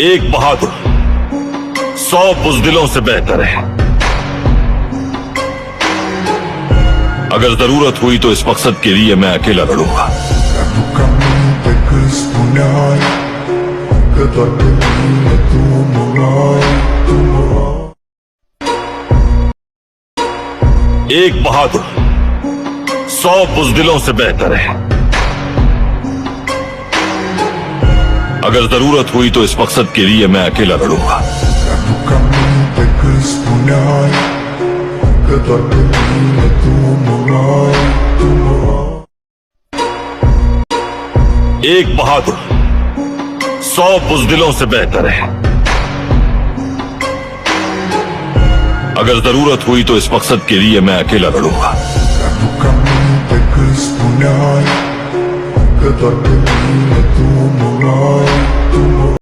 एक बहादुर 100 बुज़दिलों से बेहतर है। अगर जरूरत हुई तो इस मकसद के लिए मैं अकेला लड़ूंगा। एक बहादुर 100 बुज़दिलों से बेहतर है। अगर जरूरत हुई तो इस मकसद के लिए मैं अकेला लड़ूंगा। एक बहादुर 100 बुज़दिलों से बेहतर है। अगर जरूरत हुई तो इस मकसद के लिए मैं अकेला लड़ूंगा। Que